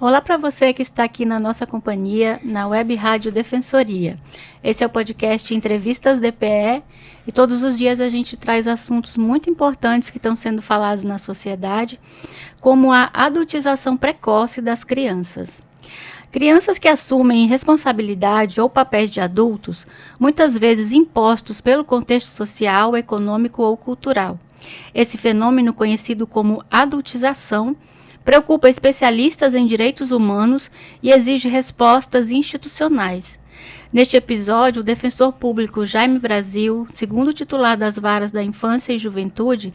Olá para você que está aqui na nossa companhia na Web Rádio Defensoria. Esse é o podcast Entrevistas DPE e todos os dias a gente traz assuntos muito importantes que estão sendo falados na sociedade, como a adultização precoce das crianças. Crianças que assumem responsabilidade ou papéis de adultos, muitas vezes impostos pelo contexto social, econômico ou cultural. Esse fenômeno, conhecido como adultização, preocupa especialistas em direitos humanos e exige respostas institucionais. Neste episódio, o defensor público Jaime Brasil, segundo titular das Varas da Infância e Juventude,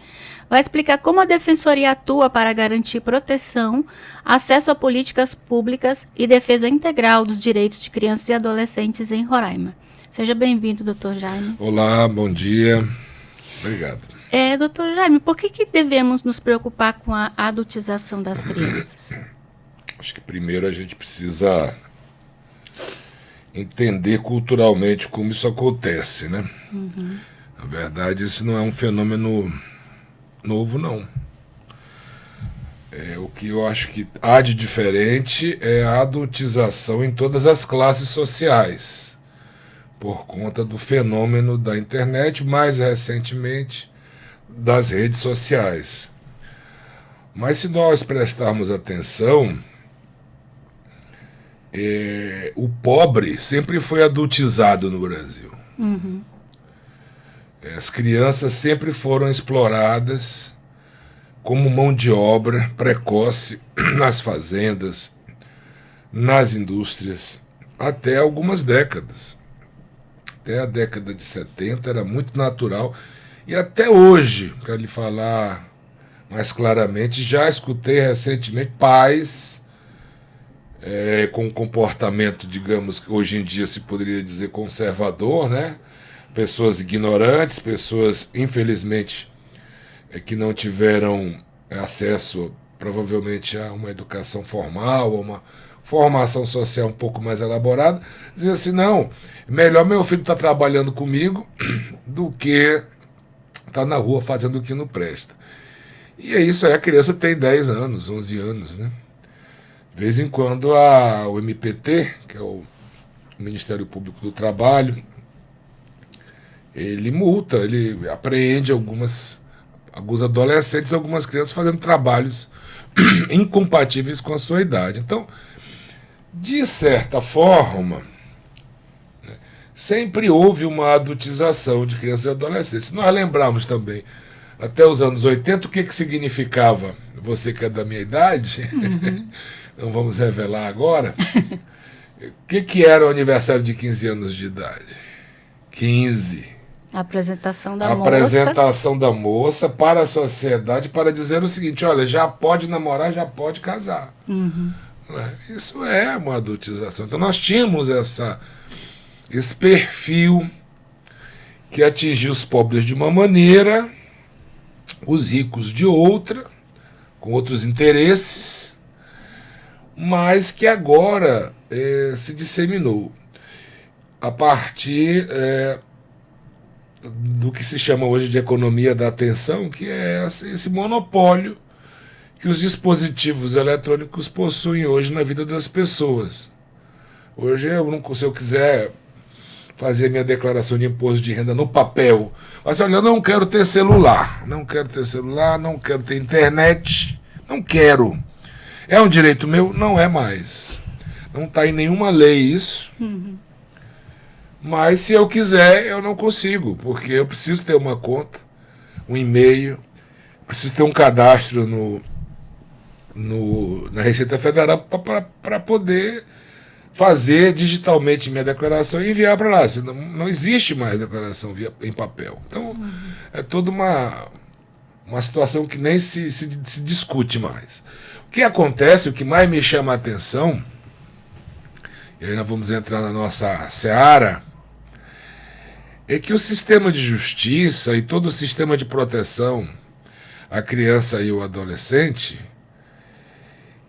vai explicar como a Defensoria atua para garantir proteção, acesso a políticas públicas e defesa integral dos direitos de crianças e adolescentes em Roraima. Seja bem-vindo, doutor Jaime. Olá, bom dia. Obrigado. Doutor Jaime, por que devemos nos preocupar com a adultização das crianças? Acho que primeiro a gente precisa entender culturalmente como isso acontece, né? Na verdade, isso não é um fenômeno novo, não. O que eu acho que há de diferente é a adultização em todas as classes sociais, por conta do fenômeno da internet, mais recentemente das redes sociais. Mas se nós prestarmos atenção, o pobre sempre foi adultizado no Brasil. As crianças sempre foram exploradas como mão de obra precoce nas fazendas, nas indústrias, até algumas décadas. Até a década de 70 era muito natural. E até hoje, para lhe falar mais claramente, já escutei recentemente pais com comportamento, digamos, que hoje em dia se poderia dizer conservador, né? Pessoas ignorantes, pessoas, infelizmente, que não tiveram acesso, provavelmente, a uma educação formal, a uma formação social um pouco mais elaborada, dizendo assim, não, melhor meu filho estar trabalhando comigo do que tá na rua fazendo o que não presta. E é isso aí, a criança tem 10 anos, 11 anos, né? De vez em quando o MPT, que é o Ministério Público do Trabalho, ele multa, ele apreende alguns adolescentes, algumas crianças fazendo trabalhos incompatíveis com a sua idade. Então, de certa forma, sempre houve uma adultização de crianças e adolescentes. Nós lembramos também, até os anos 80, o que significava, você que é da minha idade, não vamos revelar agora, o que era o aniversário de 15 anos de idade? 15. A apresentação da moça. A apresentação da moça para a sociedade, para dizer o seguinte, olha, já pode namorar, já pode casar. Isso é uma adultização. Então nós tínhamos esse perfil que atingia os pobres de uma maneira, os ricos de outra, com outros interesses, mas que agora se disseminou a partir do que se chama hoje de economia da atenção, que é esse monopólio que os dispositivos eletrônicos possuem hoje na vida das pessoas. Hoje, se eu quiser fazer minha declaração de imposto de renda no papel, mas olha, eu não quero ter celular, não quero ter internet, não quero. É um direito meu? Não é mais. Não está em nenhuma lei isso. Mas se eu quiser, eu não consigo, porque eu preciso ter uma conta, um e-mail, preciso ter um cadastro na Receita Federal para poder fazer digitalmente minha declaração e enviar para lá. Senão, não existe mais declaração em papel. Então, é toda uma situação que nem se discute mais. O que acontece, o que mais me chama a atenção, e aí nós vamos entrar na nossa seara, é que o sistema de justiça e todo o sistema de proteção à criança e ao adolescente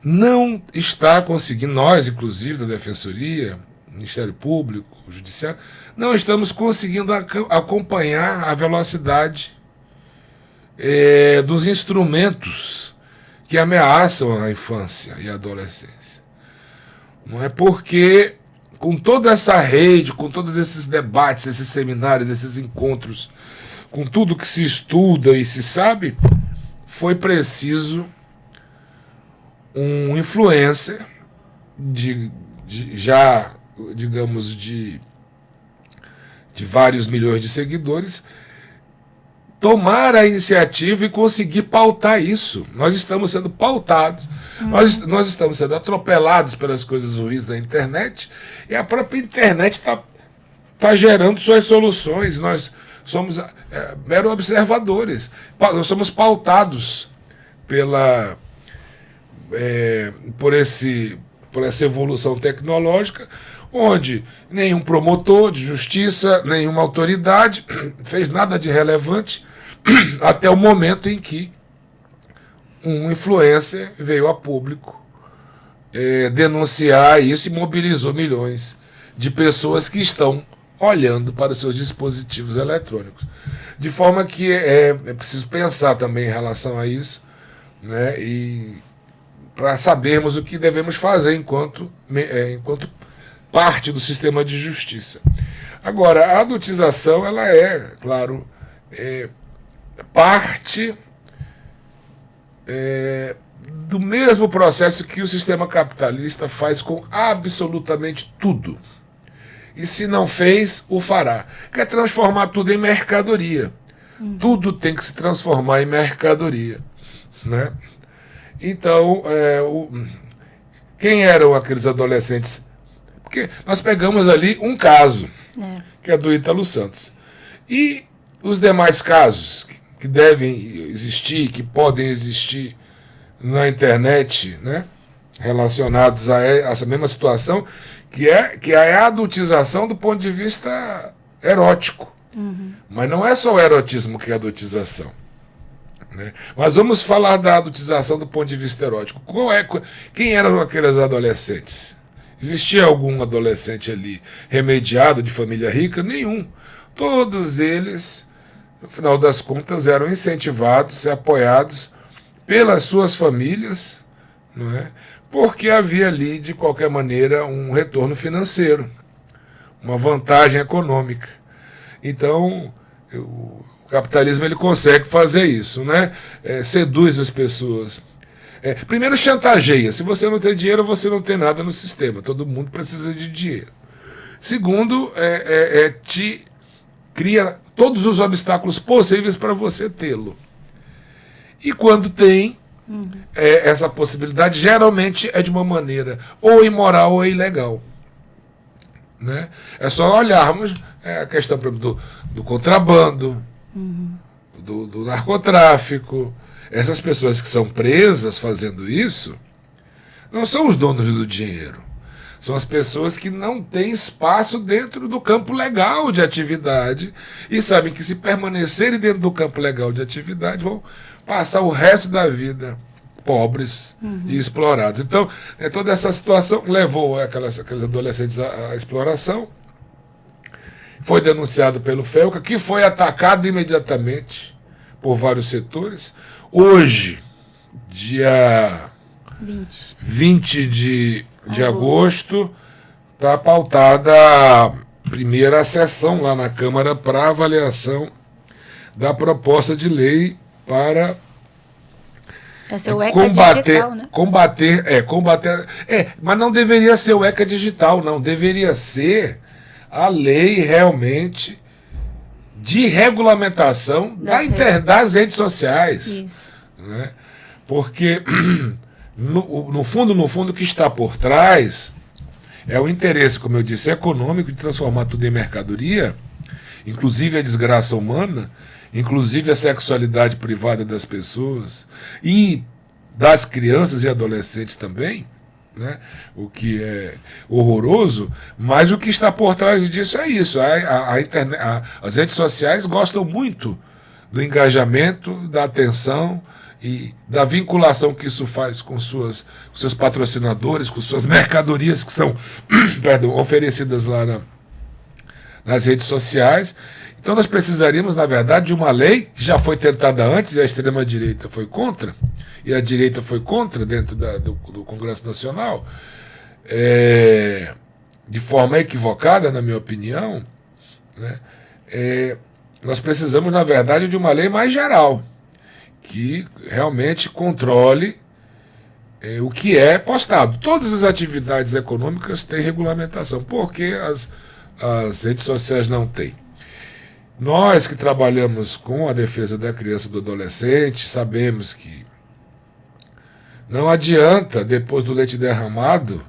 não está conseguindo, nós, inclusive, da Defensoria, Ministério Público, Judiciário, não estamos conseguindo acompanhar a velocidade dos instrumentos que ameaçam a infância e a adolescência. Não é porque, com toda essa rede, com todos esses debates, esses seminários, esses encontros, com tudo que se estuda e se sabe, foi preciso um influencer já, digamos, de vários milhões de seguidores, tomar a iniciativa e conseguir pautar isso. Nós estamos sendo pautados, nós estamos sendo atropelados pelas coisas ruins da internet, e a própria internet está gerando suas soluções. Nós somos meros observadores, nós somos pautados por essa evolução tecnológica, onde nenhum promotor de justiça, nenhuma autoridade fez nada de relevante até o momento em que um influencer veio a público denunciar isso e mobilizou milhões de pessoas que estão olhando para os seus dispositivos eletrônicos. De forma que é preciso pensar também em relação a isso, né, e para sabermos o que devemos fazer enquanto parte do sistema de justiça. Agora, a adultização, ela claro, parte do mesmo processo que o sistema capitalista faz com absolutamente tudo. E se não fez, o fará. Quer transformar tudo em mercadoria. Tudo tem que se transformar em mercadoria, né? Então, quem eram aqueles adolescentes? Porque nós pegamos ali um caso, que é do Ítalo Santos. E os demais casos que devem existir, que podem existir na internet, né, relacionados a essa mesma situação, que é a adultização do ponto de vista erótico. Mas não é só o erotismo que é a adultização, né? Mas vamos falar da adultização do ponto de vista erótico. Quem eram aqueles adolescentes? Existia algum adolescente ali remediado de família rica? Nenhum. Todos eles, no final das contas, eram incentivados e apoiados pelas suas famílias, não é? Porque havia ali, de qualquer maneira, um retorno financeiro, uma vantagem econômica. Então, o capitalismo ele consegue fazer isso, né? Seduz as pessoas. Primeiro, chantageia. Se você não tem dinheiro, você não tem nada no sistema. Todo mundo precisa de dinheiro. Segundo, te cria todos os obstáculos possíveis para você tê-lo. E quando tem essa possibilidade, geralmente é de uma maneira ou imoral ou ilegal, né? É só olharmos a questão, por exemplo, do contrabando, do narcotráfico. Essas pessoas que são presas fazendo isso não são os donos do dinheiro. São as pessoas que não têm espaço dentro do campo legal de atividade e sabem que, se permanecerem dentro do campo legal de atividade, vão passar o resto da vida pobres e explorados. Então, toda essa situação levou aqueles adolescentes à exploração. Foi denunciado pelo FEUCA, que foi atacado imediatamente por vários setores. Hoje, dia 20 de agosto, está pautada a primeira sessão lá na Câmara para avaliação da proposta de lei para combater, mas não deveria ser o ECA digital, não, deveria ser a lei realmente de regulamentação das redes sociais. Isso. Né? Porque no fundo, o que está por trás é o interesse, como eu disse, econômico, de transformar tudo em mercadoria, inclusive a desgraça humana, inclusive a sexualidade privada das pessoas e das crianças e adolescentes também, né? O que é horroroso, mas o que está por trás disso é isso. As redes sociais gostam muito do engajamento, da atenção e da vinculação que isso faz com seus patrocinadores, com suas mercadorias que são oferecidas lá nas redes sociais. Então nós precisaríamos, na verdade, de uma lei que já foi tentada antes e a extrema-direita foi contra, e a direita foi contra dentro do Congresso Nacional, de forma equivocada, na minha opinião, né, nós precisamos, na verdade, de uma lei mais geral, que realmente controle o que é postado. Todas as atividades econômicas têm regulamentação, porque as redes sociais não têm. Nós que trabalhamos com a defesa da criança e do adolescente, sabemos que não adianta, depois do leite derramado,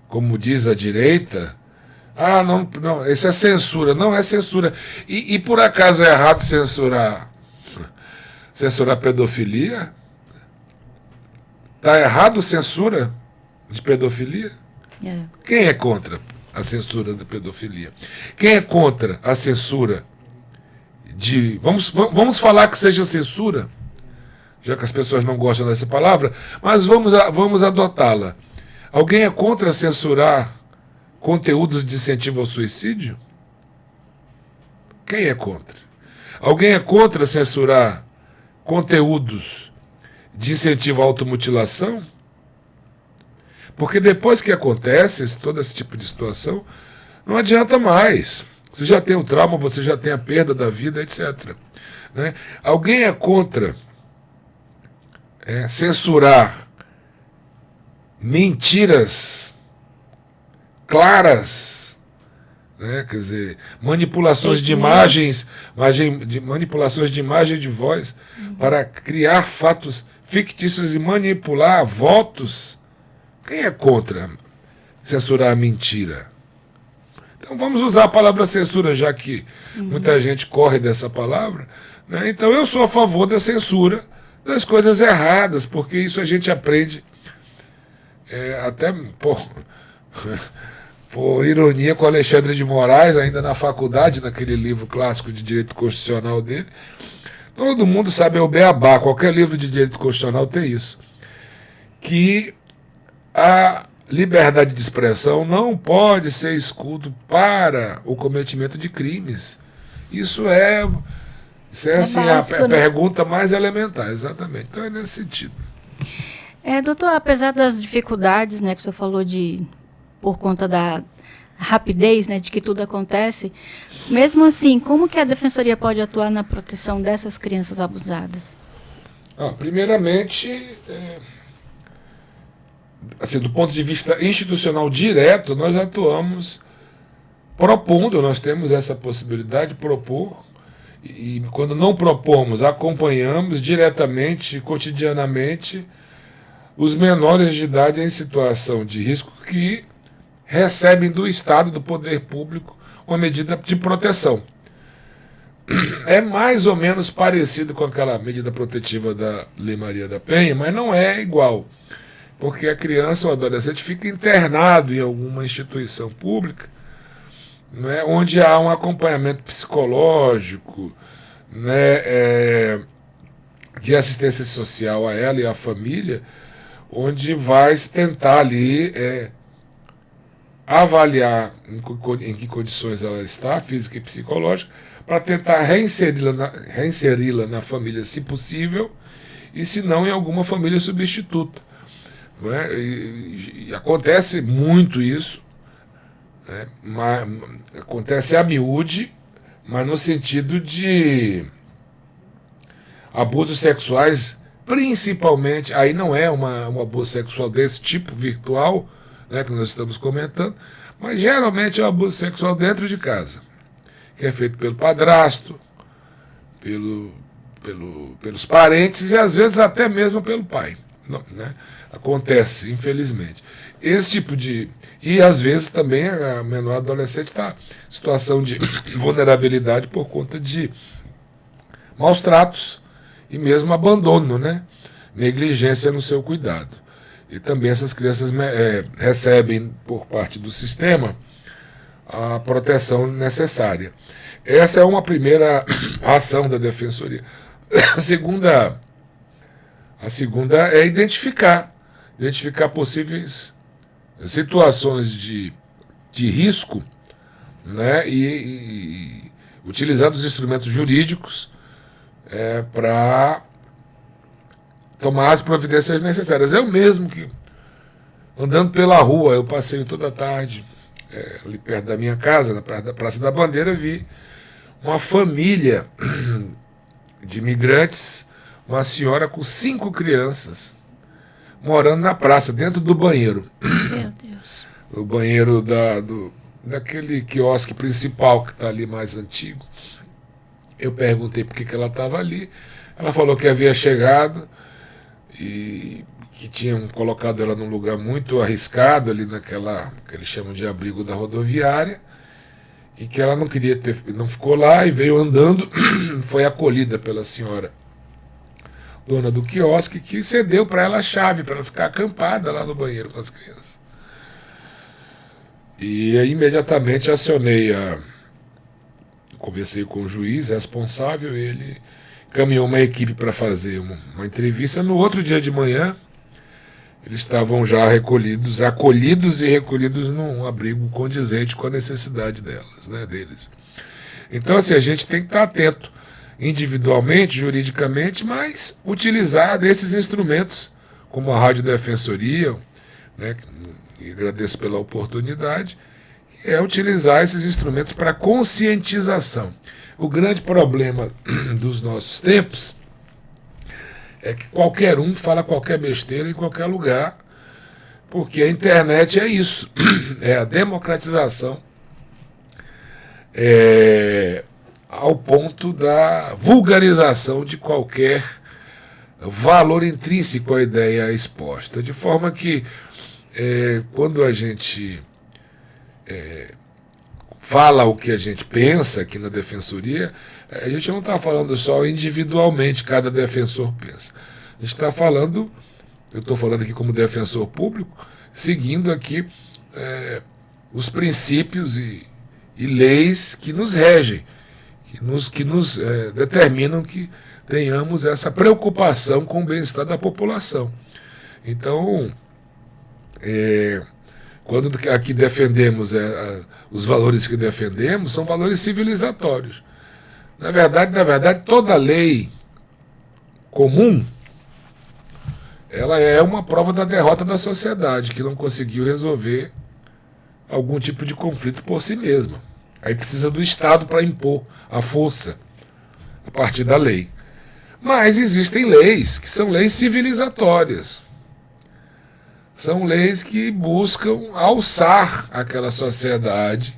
como diz a direita, não, isso é censura. Não é censura. E por acaso é errado censurar pedofilia? Está errado censura de pedofilia? Quem é contra a censura da pedofilia? Quem é contra a censura de... Vamos falar que seja censura, já que as pessoas não gostam dessa palavra, mas vamos adotá-la. Alguém é contra censurar conteúdos de incentivo ao suicídio? Quem é contra? Alguém é contra censurar conteúdos de incentivo à automutilação? Porque depois que acontece todo esse tipo de situação, não adianta mais. Você já tem o trauma, você já tem a perda da vida, etc. Né? Alguém é contra censurar mentiras claras, né? Quer dizer, manipulações de imagens, manipulações de imagem e de voz, para criar fatos fictícios e manipular votos. Quem é contra censurar a mentira? Então vamos usar a palavra censura, já que muita gente corre dessa palavra, né? Então eu sou a favor da censura das coisas erradas, porque isso a gente aprende até por ironia com Alexandre de Moraes, ainda na faculdade, naquele livro clássico de direito constitucional dele. Todo mundo sabe, é o beabá, qualquer livro de direito constitucional tem isso, que a liberdade de expressão não pode ser escudo para o cometimento de crimes. Isso é assim, básico, a pergunta mais elementar, exatamente. Então é nesse sentido. Doutor, apesar das dificuldades, né, que o senhor falou por conta da rapidez, né, de que tudo acontece, mesmo assim, como que a Defensoria pode atuar na proteção dessas crianças abusadas? Primeiramente, assim, do ponto de vista institucional direto, nós atuamos propondo, nós temos essa possibilidade de propor, e quando não propomos, acompanhamos diretamente, cotidianamente, os menores de idade em situação de risco que recebem do Estado, do poder público, uma medida de proteção. É mais ou menos parecido com aquela medida protetiva da Lei Maria da Penha, mas não é igual, porque a criança ou adolescente fica internado em alguma instituição pública, né, onde há um acompanhamento psicológico, né, de assistência social a ela e à família, onde vai se tentar ali avaliar em que condições ela está, física e psicológica, para tentar reinseri-la na família, se possível, e se não em alguma família substituta. Não é? E acontece muito isso, né? Acontece a miúde, mas no sentido de abusos sexuais, principalmente, aí não é um abuso sexual desse tipo virtual, né, que nós estamos comentando, mas geralmente é um abuso sexual dentro de casa, que é feito pelo padrasto, pelos parentes e às vezes até mesmo pelo pai. Não, né? Acontece, infelizmente. Esse tipo de... E às vezes também a menor adolescente está em situação de vulnerabilidade por conta de maus tratos e mesmo abandono, né? Negligência no seu cuidado. E também essas crianças recebem por parte do sistema a proteção necessária. Essa é uma primeira ação da Defensoria. A segunda é identificar possíveis situações de risco, né, e utilizar os instrumentos jurídicos para tomar as providências necessárias. Eu mesmo que andando pela rua, eu passei toda a tarde ali perto da minha casa, na Praça da Bandeira, vi uma família de imigrantes, uma senhora com 5 crianças, morando na praça, dentro do banheiro. Meu Deus. O banheiro daquele quiosque principal que está ali mais antigo. Eu perguntei por que ela estava ali. Ela falou que havia chegado e que tinham colocado ela num lugar muito arriscado, ali naquela que eles chamam de abrigo da rodoviária, e que ela não queria não ficou lá e veio andando, foi acolhida pela senhora dona do quiosque, que cedeu para ela a chave para ela ficar acampada lá no banheiro com as crianças. E aí, imediatamente conversei com o juiz responsável, ele caminhou uma equipe para fazer uma entrevista. No outro dia de manhã, eles estavam já acolhidos e recolhidos num abrigo condizente com a necessidade deles. Então, assim, a gente tem que estar atento individualmente, juridicamente, mas utilizar desses instrumentos, como a Radiodefensoria, né, e agradeço pela oportunidade, utilizar esses instrumentos para conscientização. O grande problema dos nossos tempos é que qualquer um fala qualquer besteira em qualquer lugar, porque a internet é isso, é a democratização, ao ponto da vulgarização de qualquer valor intrínseco à ideia exposta. De forma que, quando a gente fala o que a gente pensa aqui na Defensoria, a gente não está falando só individualmente, cada defensor pensa. A gente está falando, eu estou falando aqui como defensor público, seguindo aqui os princípios e leis que nos regem, que nos determinam que tenhamos essa preocupação com o bem-estar da população. Então, quando aqui defendemos os valores que defendemos, são valores civilizatórios. Na verdade, toda lei comum, ela é uma prova da derrota da sociedade, que não conseguiu resolver algum tipo de conflito por si mesma. Aí precisa do Estado para impor a força a partir da lei. Mas existem leis que são leis civilizatórias. São leis que buscam alçar aquela sociedade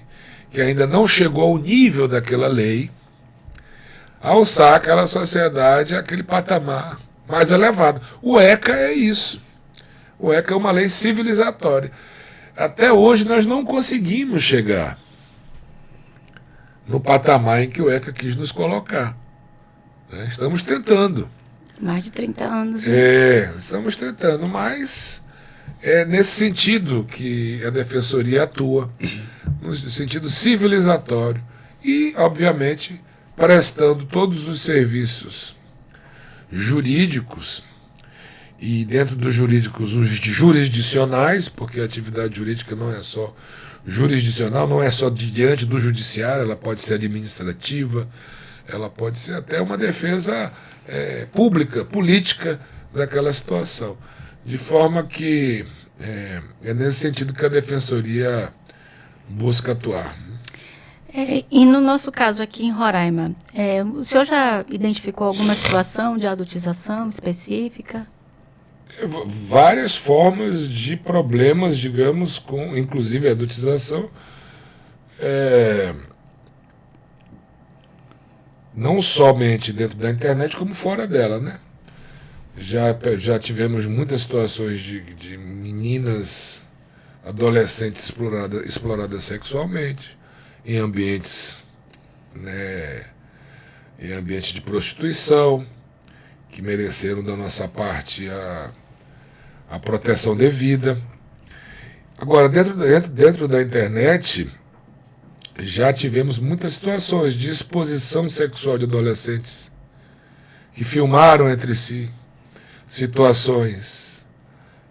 que ainda não chegou ao nível daquela lei, alçar aquela sociedade àquele patamar mais elevado. O ECA é isso. O ECA é uma lei civilizatória. Até hoje nós não conseguimos chegar no patamar em que o ECA quis nos colocar. Estamos tentando. Mais de 30 anos. Né? Estamos tentando, mas é nesse sentido que a Defensoria atua, no sentido civilizatório e, obviamente, prestando todos os serviços jurídicos, e dentro dos jurídicos os jurisdicionais, porque a atividade jurídica não é só jurisdicional, não é só diante do judiciário, ela pode ser administrativa, ela pode ser até uma defesa pública, política daquela situação. De forma que é nesse sentido que a Defensoria busca atuar. E no nosso caso aqui em Roraima, o senhor já identificou alguma situação de adultização específica? Várias formas de problemas, digamos, com inclusive a adultização, não somente dentro da internet, como fora dela, né? Já tivemos muitas situações de meninas, adolescentes exploradas sexualmente, em ambientes, em ambientes de prostituição, que mereceram da nossa parte a proteção devida. Agora, dentro da internet, já tivemos muitas situações de exposição sexual de adolescentes que filmaram entre si situações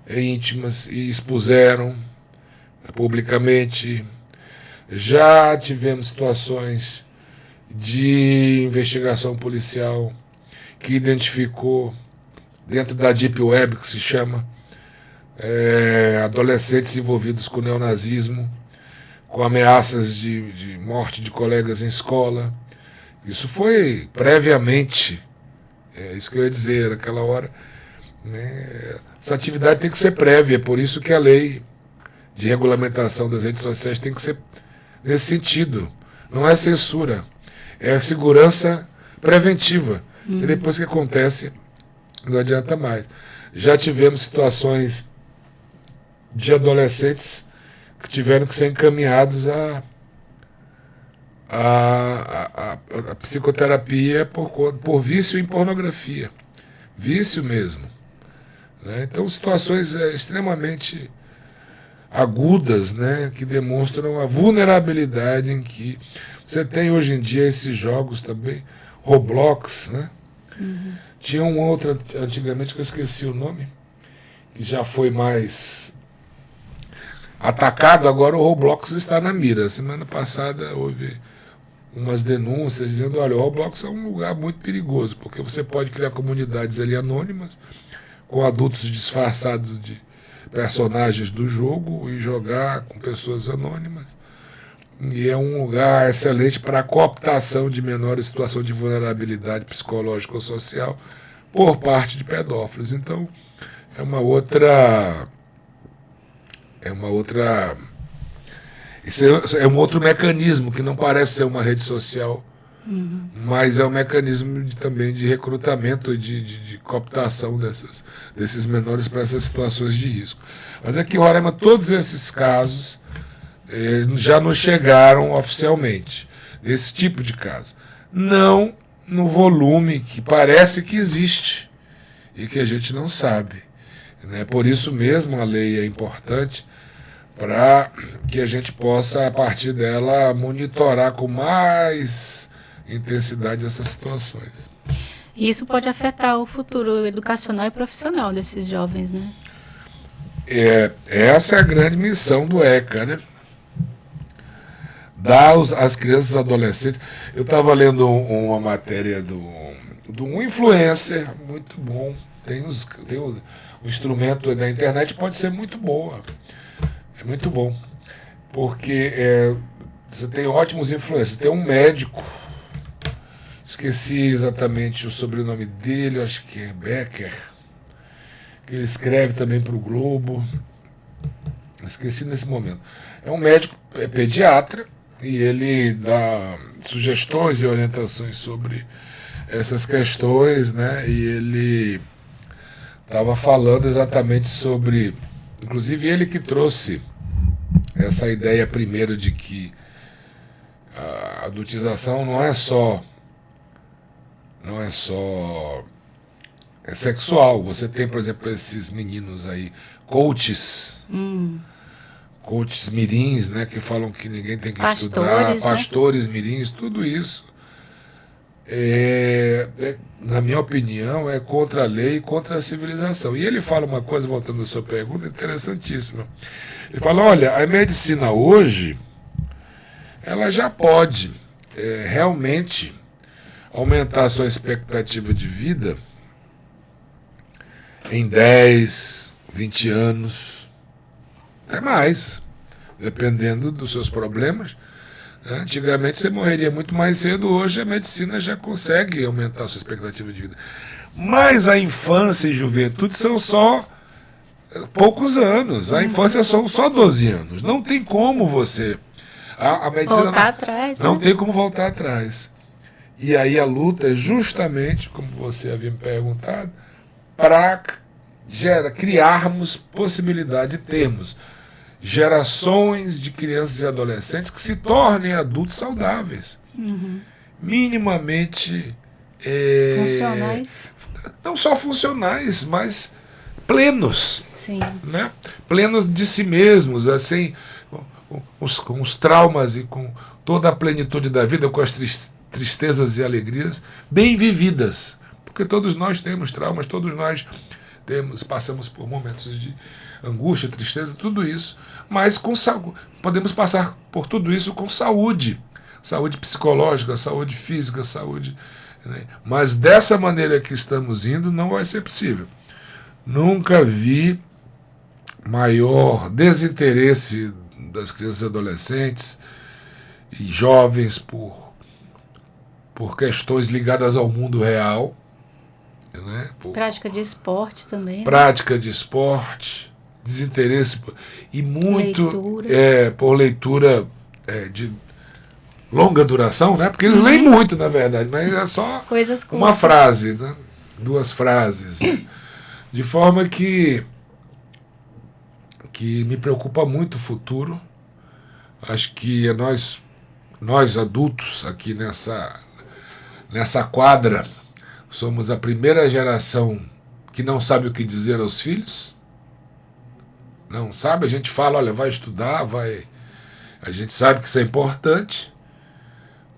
íntimas e expuseram publicamente. Já tivemos situações de investigação policial que identificou, dentro da Deep Web, que se chama, adolescentes envolvidos com neonazismo, com ameaças de morte de colegas em escola. Isso foi previamente, isso que eu ia dizer naquela hora, né? Essa atividade tem que ser prévia, por isso que a lei de regulamentação das redes sociais tem que ser nesse sentido. Não é censura, é segurança preventiva. E depois que acontece, não adianta mais. Já tivemos situações de adolescentes que tiveram que ser encaminhados a psicoterapia por vício em pornografia. Vício mesmo. Né? Então, situações extremamente agudas, né, que demonstram a vulnerabilidade em que você tem hoje em dia esses jogos também, Roblox, né? Tinha um outro antigamente que eu esqueci o nome, que já foi mais atacado, agora o Roblox está na mira. Semana passada houve umas denúncias dizendo, olha, o Roblox é um lugar muito perigoso, porque você pode criar comunidades ali anônimas, com adultos disfarçados de personagens do jogo e jogar com pessoas anônimas. E é um lugar excelente para a cooptação de menores em situação de vulnerabilidade psicológica ou social por parte de pedófilos. Então, é uma outra... Isso é um outro mecanismo que não parece ser uma rede social, mas é um mecanismo também de recrutamento e de cooptação desses menores para essas situações de risco. Mas aqui, Roraima, todos esses casos já nos chegaram oficialmente, desse tipo de caso. Não no volume que parece que existe e que a gente não sabe. Né? Por isso mesmo a lei é importante, para que a gente possa, a partir dela, monitorar com mais intensidade essas situações. E isso pode afetar o futuro educacional e profissional desses jovens, né? Essa é a grande missão do ECA, né? Dar às crianças e adolescentes... Eu estava lendo uma matéria de um influencer muito bom. O instrumento da internet pode ser muito boa. É muito bom, porque você tem ótimos influencers. Tem um médico, esqueci exatamente o sobrenome dele, acho que é Becker, que ele escreve também para o Globo, esqueci nesse momento. É um médico pediatra e ele dá sugestões e orientações sobre essas questões, né? E ele estava falando exatamente sobre... Inclusive ele que trouxe essa ideia primeiro de que a adultização não é sexual. Você tem, por exemplo, esses meninos aí, coaches mirins, né, que falam que ninguém tem que estudar, né? pastores mirins, tudo isso na minha opinião, é contra a lei e contra a civilização. E ele fala uma coisa, voltando à sua pergunta, interessantíssima. Ele fala, olha, a medicina hoje, ela já pode realmente aumentar a sua expectativa de vida em 10, 20 anos, até mais, dependendo dos seus problemas. Antigamente você morreria muito mais cedo, hoje a medicina já consegue aumentar a sua expectativa de vida. Mas a infância e juventude são só poucos anos, a infância são só 12 anos. Não tem como você... A medicina voltar atrás, não né? tem como voltar atrás. E aí a luta é justamente, como você havia me perguntado, para criarmos possibilidade de termos gerações de crianças e adolescentes que se tornem adultos saudáveis, minimamente funcionais. Não só funcionais, mas plenos. Sim. Né? Plenos de si mesmos, assim, com os traumas e com toda a plenitude da vida, com as tristezas e alegrias bem vividas, porque todos nós temos traumas, todos nós passamos por momentos de angústia, tristeza, tudo isso, mas podemos passar por tudo isso com saúde psicológica, saúde física, saúde, né? Mas dessa maneira que estamos indo não vai ser possível. Nunca vi maior desinteresse das crianças e adolescentes e jovens por questões ligadas ao mundo real, né? Prática de esporte também. Prática de esporte, desinteresse e muito leitura. Por leitura de longa duração, né? Porque eles leem muito, na verdade, mas é só coisas uma frase, né? 2 frases. De forma que me preocupa muito o futuro. Acho que nós adultos aqui nessa quadra somos a primeira geração que não sabe o que dizer aos filhos. Não sabe, a gente fala, olha, vai estudar, a gente sabe que isso é importante,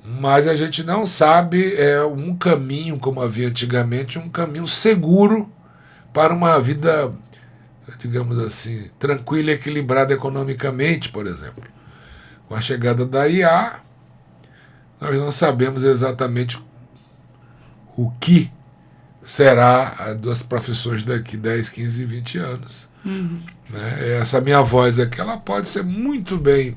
mas a gente não sabe um caminho, como havia antigamente, um caminho seguro para uma vida, digamos assim, tranquila e equilibrada economicamente, por exemplo. Com a chegada da IA, nós não sabemos exatamente o que será das profissões daqui 10, 15, 20 anos. Né? Essa minha voz aqui, ela pode ser muito bem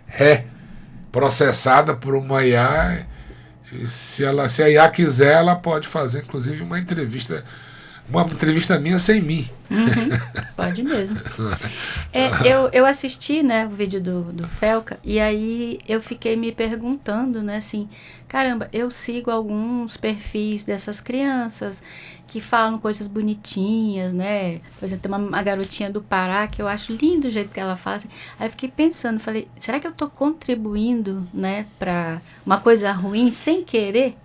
reprocessada por uma IA. Se a IA quiser, ela pode fazer, inclusive, uma entrevista minha sem mim. Pode mesmo. Eu assisti, né, o vídeo do Felca, e aí eu fiquei me perguntando, né, assim, caramba, eu sigo alguns perfis dessas crianças que falam coisas bonitinhas, né? Por exemplo, tem uma garotinha do Pará que eu acho lindo o jeito que ela faz. Aí eu fiquei pensando, falei, será que eu estou contribuindo, né, para uma coisa ruim sem querer?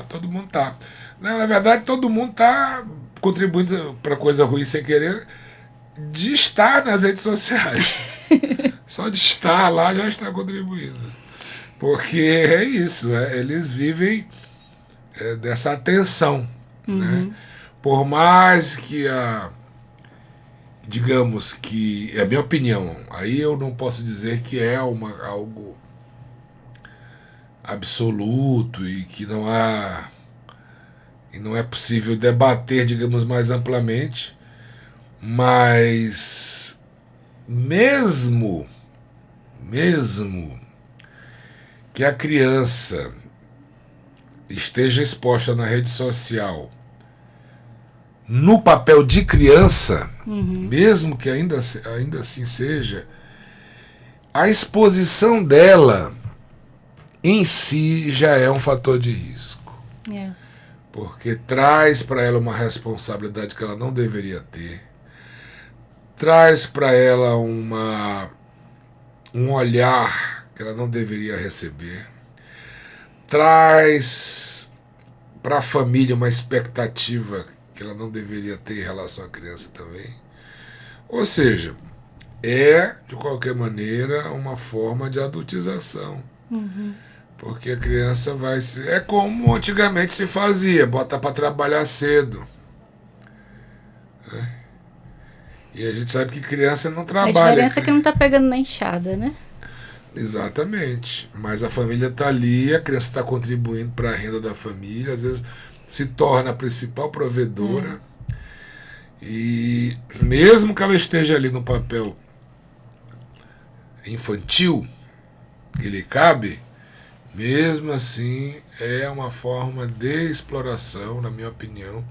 Todo mundo tá. Na verdade, todo mundo está contribuindo para coisa ruim sem querer, de estar nas redes sociais. Só de estar lá já está contribuindo. Porque é isso, eles vivem dessa atenção. Né? Por mais que digamos que, é a minha opinião, aí eu não posso dizer que é algo absoluto e que não é possível debater, digamos, mais amplamente, mas mesmo que a criança esteja exposta na rede social no papel de criança, mesmo que ainda assim seja, a exposição dela em si já é um fator de risco. Porque traz para ela uma responsabilidade que ela não deveria ter, traz para ela um olhar que ela não deveria receber, traz para a família uma expectativa que ela não deveria ter em relação à criança também. Ou seja, de qualquer maneira, uma forma de adultização. Porque a criança vai ser... É como antigamente se fazia, botar para trabalhar cedo. Né? E a gente sabe que criança não trabalha. A diferença é que não está pegando na enxada, né? Exatamente. Mas a família está ali, a criança está contribuindo para a renda da família, às vezes se torna a principal provedora. E mesmo que ela esteja ali no papel infantil que lhe cabe, mesmo assim é uma forma de exploração, na minha opinião.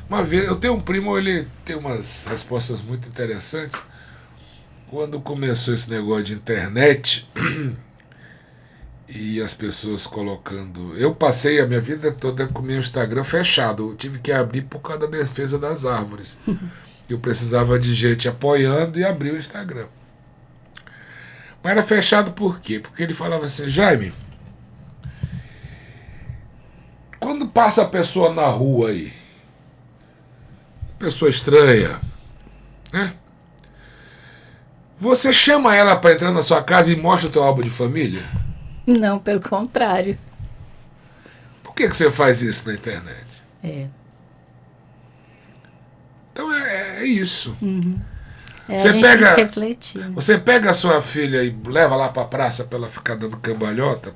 Uma vez eu tenho um primo, ele tem umas respostas muito interessantes. Quando começou esse negócio de internet e as pessoas colocando... Eu passei a minha vida toda com o meu Instagram fechado. Eu tive que abrir por causa da defesa das árvores. Eu precisava de gente apoiando e abri o Instagram. Mas era fechado por quê? Porque ele falava assim, Jaime, quando passa a pessoa na rua aí, pessoa estranha, né? Você chama ela para entrar na sua casa e mostra o teu álbum de família? Não, pelo contrário. Por que você faz isso na internet? Então é isso. Você pega a sua filha e leva lá para a praça para ela ficar dando cambalhota,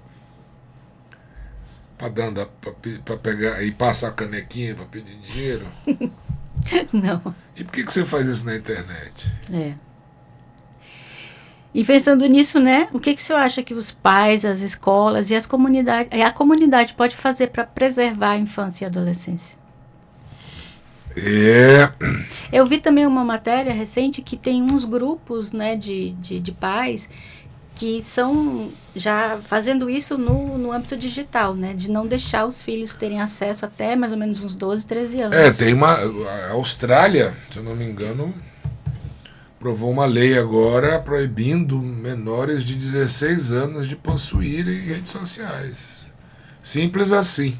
para pegar e passar a canequinha para pedir dinheiro. Não. E por que você faz isso na internet? É. E pensando nisso, né? O que o senhor acha que os pais, as escolas e a comunidade pode fazer para preservar a infância e a adolescência? Eu vi também uma matéria recente que tem uns grupos, né, de pais que são já fazendo isso no âmbito digital, né? De não deixar os filhos terem acesso até mais ou menos uns 12, 13 anos. Tem a Austrália, se eu não me engano, aprovou uma lei agora proibindo menores de 16 anos de possuírem redes sociais. Simples assim,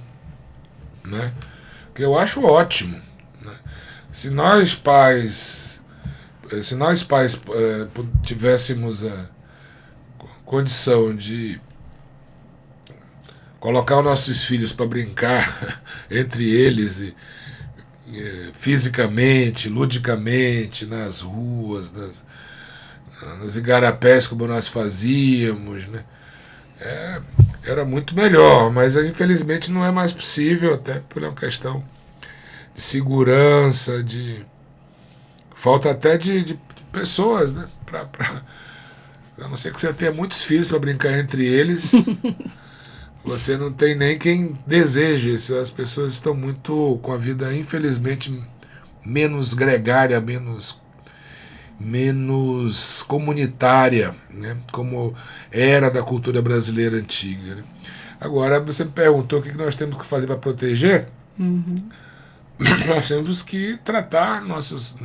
né? Que eu acho ótimo, né? Se nós pais tivéssemos a condição de colocar os nossos filhos para brincar entre eles fisicamente, ludicamente, nas ruas, nos igarapés como nós fazíamos, né? Era muito melhor, mas infelizmente não é mais possível, até por uma questão de segurança, falta até de pessoas, né? A não ser que você tenha muitos filhos para brincar entre eles, você não tem nem quem deseje isso. As pessoas estão muito com a vida, infelizmente, menos gregária, menos comunitária, né? Como era da cultura brasileira antiga, né? Agora, você me perguntou o que nós temos que fazer para proteger. Nós temos que tratar nossas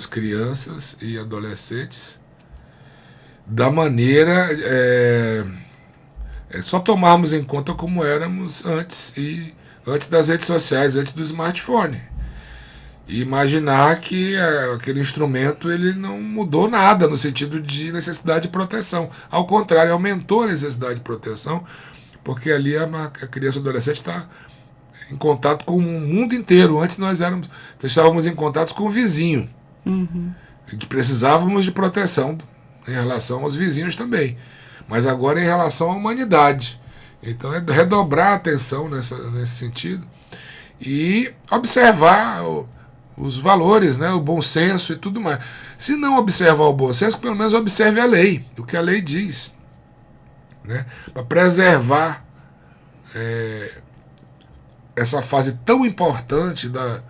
crianças e adolescentes da maneira só tomarmos em conta como éramos antes das redes sociais, antes do smartphone, e imaginar que aquele instrumento ele não mudou nada no sentido de necessidade de proteção, ao contrário, aumentou a necessidade de proteção, porque ali a criança e adolescente está em contato com o mundo inteiro. Antes nós estávamos em contato com o vizinho, que precisávamos de proteção em relação aos vizinhos também, mas agora em relação à humanidade. Então é redobrar a atenção nesse sentido e observar os valores, né, o bom senso e tudo mais. Se não observar o bom senso, pelo menos observe a lei, o que a lei diz, né, para preservar essa fase tão importante da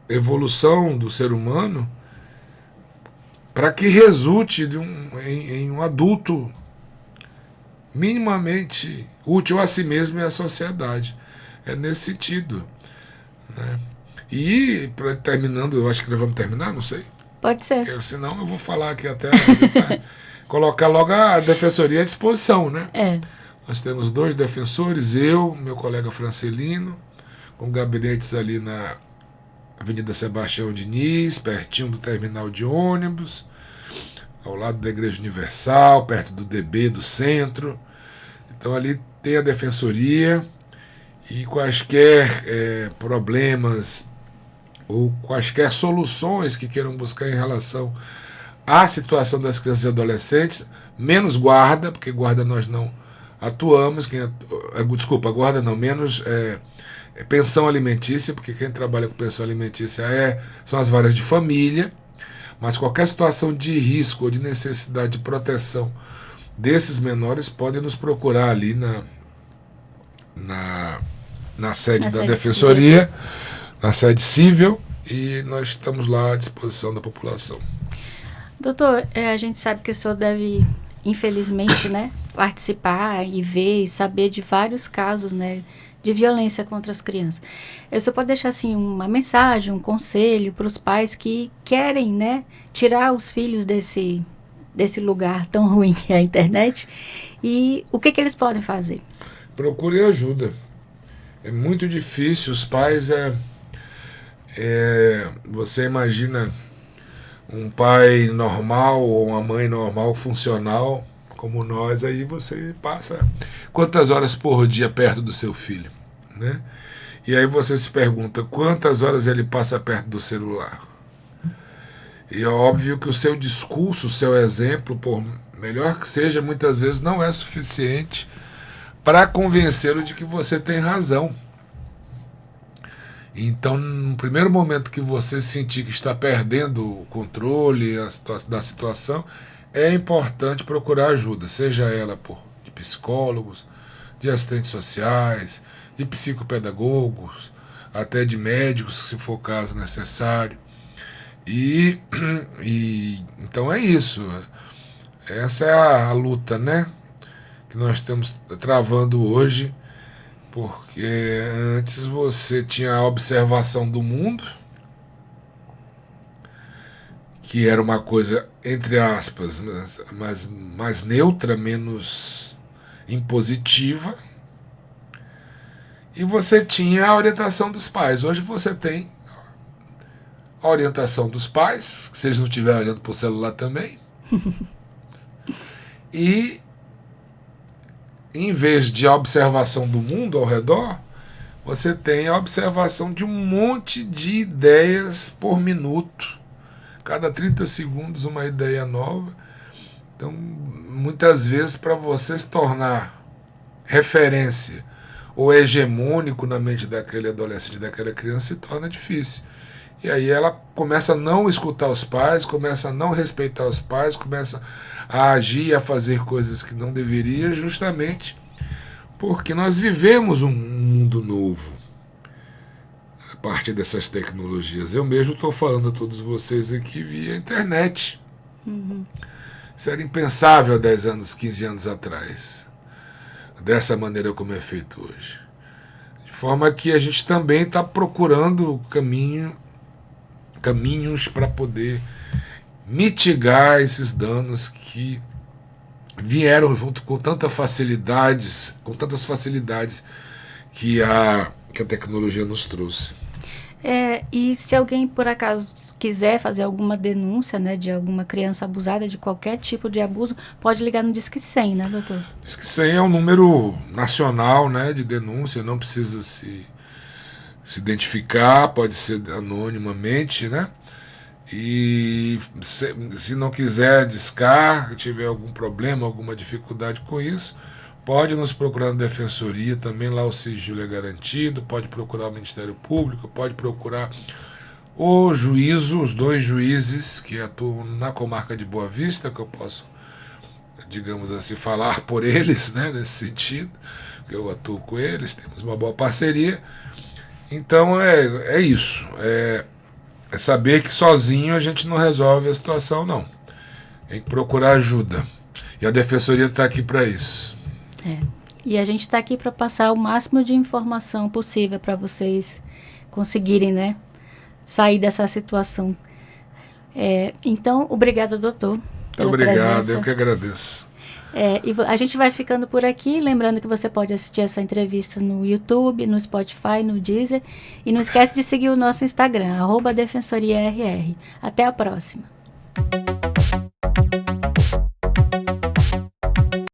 evolução do ser humano, para que resulte em um adulto minimamente útil a si mesmo e à sociedade. É nesse sentido, né? E, terminando, eu acho que nós vamos terminar, não sei. Pode ser. Senão eu vou falar aqui até colocar logo a defensoria à disposição, né? Nós temos 2 defensores, eu, meu colega Francelino, com gabinetes ali na Avenida Sebastião Diniz, pertinho do terminal de ônibus, ao lado da Igreja Universal, perto do DB do centro. Então ali tem a defensoria, e quaisquer problemas ou quaisquer soluções que queiram buscar em relação à situação das crianças e adolescentes, menos guarda, porque guarda nós não atuamos, guarda não, menos pensão alimentícia, porque quem trabalha com pensão alimentícia são as varas de família, mas qualquer situação de risco ou de necessidade de proteção desses menores podem nos procurar ali na sede da defensoria, na sede civil, e nós estamos lá à disposição da população. Doutor, a gente sabe que o senhor deve, infelizmente, né, participar e ver e saber de vários casos, né, de violência contra as crianças. O senhor pode deixar assim uma mensagem, um conselho para os pais que querem, né, tirar os filhos desse lugar tão ruim que é a internet, e o que eles podem fazer? Procure ajuda. É muito difícil. Os pais você imagina um pai normal ou uma mãe normal, funcional, como nós, aí você passa quantas horas por dia perto do seu filho, né? E aí você se pergunta quantas horas ele passa perto do celular. E é óbvio que o seu discurso, o seu exemplo, por melhor que seja, muitas vezes não é suficiente para convencê-lo de que você tem razão. Então, no primeiro momento que você sentir que está perdendo o controle da situação, é importante procurar ajuda, seja ela de psicólogos, de assistentes sociais, de psicopedagogos, até de médicos, se for o caso necessário. Então é isso. Essa é a luta, né, que nós estamos travando hoje, porque antes você tinha a observação do mundo, que era uma coisa, entre aspas, mais neutra, menos impositiva, e você tinha a orientação dos pais. Hoje você tem a orientação dos pais, se eles não estiverem olhando para o celular também, e em vez de a observação do mundo ao redor, você tem a observação de um monte de ideias por minuto. Cada 30 segundos uma ideia nova. Então, muitas vezes, para você se tornar referência ou hegemônico na mente daquele adolescente, daquela criança, se torna difícil. E aí ela começa a não escutar os pais, começa a não respeitar os pais, começa a agir e a fazer coisas que não deveria, justamente porque nós vivemos um mundo novo a partir dessas tecnologias. Eu mesmo estou falando a todos vocês aqui via internet. Isso era impensável há 10 anos, 15 anos atrás, dessa maneira como é feito hoje. De forma que a gente também está procurando caminhos para poder mitigar esses danos que vieram junto com tantas facilidades que a tecnologia nos trouxe. E se alguém, por acaso, quiser fazer alguma denúncia, né, de alguma criança abusada, de qualquer tipo de abuso, pode ligar no Disque 100, né, doutor? Disque 100 é um número nacional, né, de denúncia, não precisa se identificar, pode ser anonimamente, né? E se não quiser discar, tiver algum problema, alguma dificuldade com isso, pode nos procurar na Defensoria, também lá o sigilo é garantido, pode procurar o Ministério Público, pode procurar o juízo, os 2 juízes que atuam na comarca de Boa Vista, que eu posso, digamos assim, falar por eles, né, nesse sentido, que eu atuo com eles, temos uma boa parceria. Então é isso, é saber que sozinho a gente não resolve a situação, não. Tem que procurar ajuda. E a Defensoria está aqui para isso. E a gente está aqui para passar o máximo de informação possível para vocês conseguirem, né, sair dessa situação. Então, obrigada, doutor. Muito obrigado, eu que agradeço. E a gente vai ficando por aqui, lembrando que você pode assistir essa entrevista no YouTube, no Spotify, no Deezer, e não esquece de seguir o nosso Instagram, @DefensoriaRR. Até a próxima.